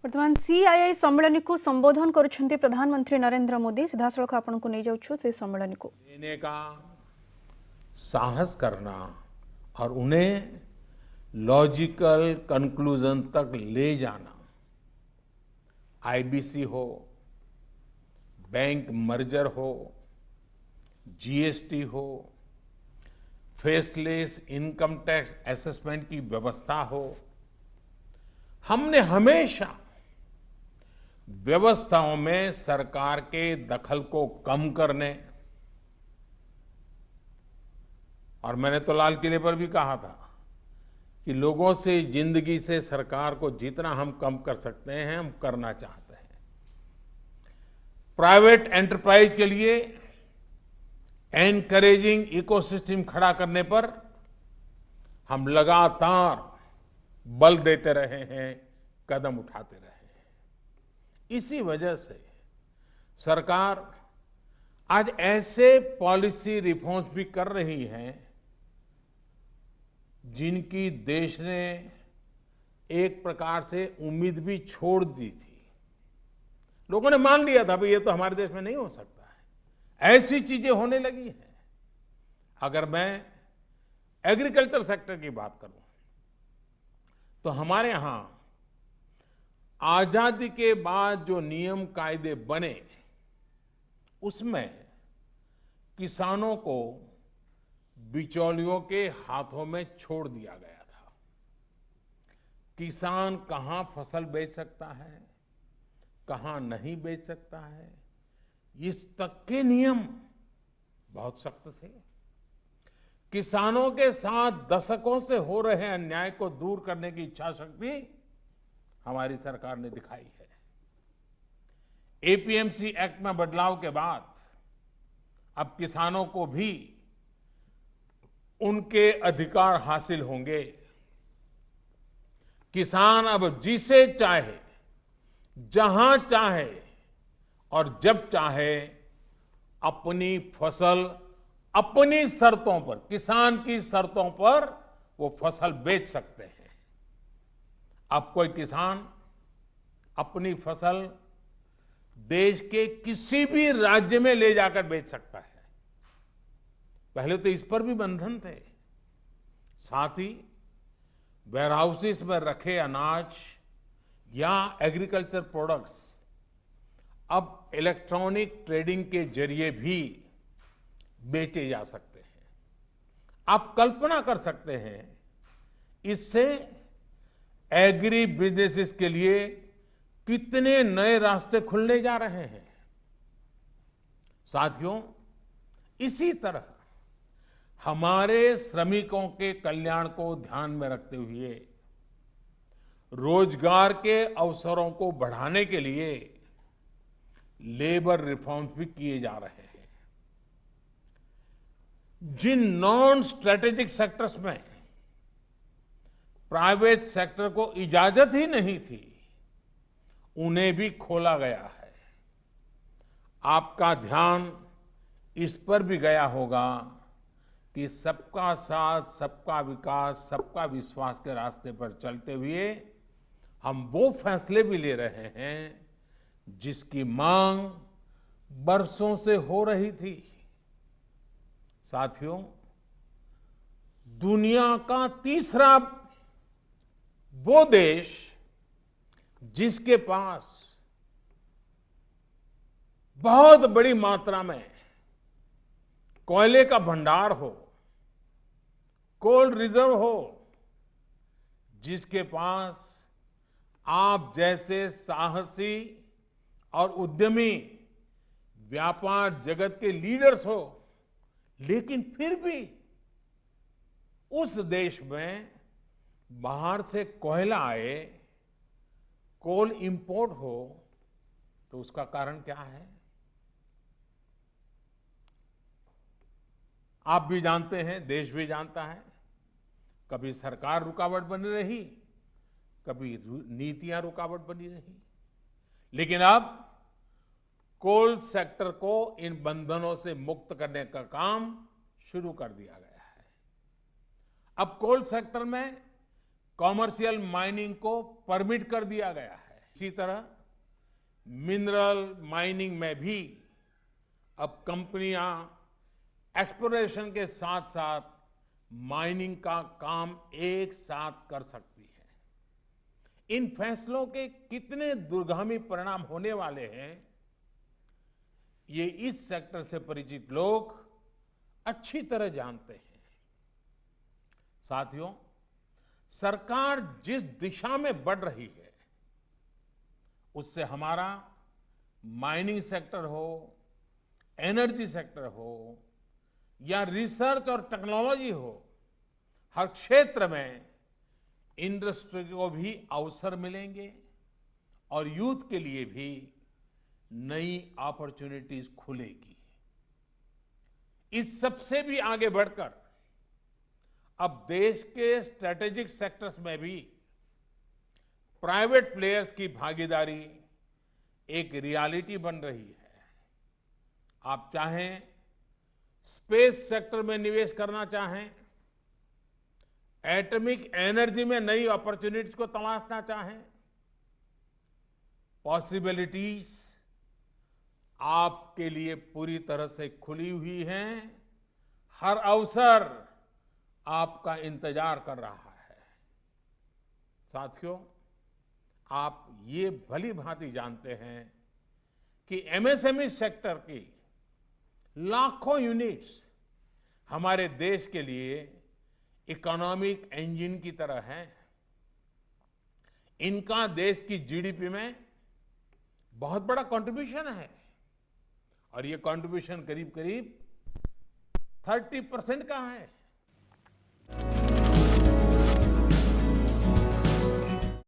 वर्तमान सीआईआई सम्मेलन को संबोधन करुछन्ति प्रधानमंत्री नरेंद्र मोदी। सीधासलख आपन को नहीं जाउछु से सम्मेलन को लेने का साहस करना और उन्हें लॉजिकल कंक्लूजन तक ले जाना। आईबीसी हो, बैंक मर्जर हो, जीएसटी हो, फेसलेस इनकम टैक्स असेसमेंट की व्यवस्था हो, हमने हमेशा व्यवस्थाओं में सरकार के दखल को कम करने, और मैंने तो लाल किले पर भी कहा था कि लोगों से, जिंदगी से सरकार को जितना हम कम कर सकते हैं हम करना चाहते हैं। प्राइवेट एंटरप्राइज के लिए एनकरेजिंग इकोसिस्टम खड़ा करने पर हम लगातार बल देते रहे हैं, कदम उठाते रहे हैं। इसी वजह से सरकार आज ऐसे पॉलिसी रिफॉर्म्स भी कर रही है जिनकी देश ने एक प्रकार से उम्मीद भी छोड़ दी थी। लोगों ने मान लिया था भाई ये तो हमारे देश में नहीं हो सकता है, ऐसी चीजें होने लगी हैं। अगर मैं एग्रीकल्चर सेक्टर की बात करूं तो हमारे यहां आजादी के बाद जो नियम कायदे बने उसमें किसानों को बिचौलियों के हाथों में छोड़ दिया गया था। किसान कहां फसल बेच सकता है, कहां नहीं बेच सकता है, इस तक के नियम बहुत सख्त थे। किसानों के साथ दशकों से हो रहे अन्याय को दूर करने की इच्छा शक्ति हमारी सरकार ने दिखाई है। एपीएमसी एक्ट में बदलाव के बाद अब किसानों को भी उनके अधिकार हासिल होंगे। किसान अब जिसे चाहे, जहां चाहे और जब चाहे अपनी फसल अपनी शर्तों पर, किसान की शर्तों पर वो फसल बेच सकते हैं। अब कोई किसान अपनी फसल देश के किसी भी राज्य में ले जाकर बेच सकता है। पहले तो इस पर भी बंधन थे। साथ ही वेयरहाउसेस में रखे अनाज या एग्रीकल्चर प्रोडक्ट्स अब इलेक्ट्रॉनिक ट्रेडिंग के जरिए भी बेचे जा सकते हैं। आप कल्पना कर सकते हैं इससे एग्री बिजनेसेस के लिए कितने नए रास्ते खुलने जा रहे हैं। साथियों, इसी तरह हमारे श्रमिकों के कल्याण को ध्यान में रखते हुए रोजगार के अवसरों को बढ़ाने के लिए लेबर रिफॉर्म्स भी किए जा रहे हैं। जिन नॉन स्ट्रेटेजिक सेक्टर्स में प्राइवेट सेक्टर को इजाजत ही नहीं थी उन्हें भी खोला गया है। आपका ध्यान इस पर भी गया होगा कि सबका साथ, सबका विकास, सबका विश्वास के रास्ते पर चलते हुए हम वो फैसले भी ले रहे हैं जिसकी मांग बरसों से हो रही थी। साथियों, दुनिया का तीसरा वो देश जिसके पास बहुत बड़ी मात्रा में कोयले का भंडार हो, कोल रिजर्व हो, जिसके पास आप जैसे साहसी और उद्यमी व्यापार जगत के लीडर्स हो, लेकिन फिर भी उस देश में बाहर से कोयला आए, कोल इंपोर्ट हो, तो उसका कारण क्या है? आप भी जानते हैं, देश भी जानता है। कभी सरकार रुकावट बनी रही, कभी नीतियां रुकावट बनी रही, लेकिन अब कोल सेक्टर को इन बंधनों से मुक्त करने का काम शुरू कर दिया गया है। अब कोल सेक्टर में कॉमर्शियल माइनिंग को परमिट कर दिया गया है। इसी तरह मिनरल माइनिंग में भी अब कंपनियां एक्सप्लोरेशन के साथ साथ माइनिंग का काम एक साथ कर सकती है। इन फैसलों के कितने दूरगामी परिणाम होने वाले हैं, ये इस सेक्टर से परिचित लोग अच्छी तरह जानते हैं। साथियों, सरकार जिस दिशा में बढ़ रही है, उससे हमारा माइनिंग सेक्टर हो, एनर्जी सेक्टर हो या रिसर्च और टेक्नोलॉजी हो, हर क्षेत्र में इंडस्ट्री को भी अवसर मिलेंगे और यूथ के लिए भी नई अपॉर्चुनिटीज खुलेगी। इस सबसे भी आगे बढ़कर अब देश के स्ट्रेटेजिक सेक्टर्स में भी प्राइवेट प्लेयर्स की भागीदारी एक रियलिटी बन रही है। आप चाहें स्पेस सेक्टर में निवेश करना चाहें, एटॉमिक एनर्जी में नई अपॉर्चुनिटीज को तलाशना चाहें, पॉसिबिलिटीज आपके लिए पूरी तरह से खुली हुई हैं। हर अवसर आपका इंतजार कर रहा है। साथियों, आप ये भली भांति जानते हैं कि एमएसएमई सेक्टर की लाखों यूनिट्स हमारे देश के लिए इकोनॉमिक इंजन की तरह हैं। इनका देश की जीडीपी में बहुत बड़ा कंट्रीब्यूशन है और ये कंट्रीब्यूशन करीब करीब 30% का है।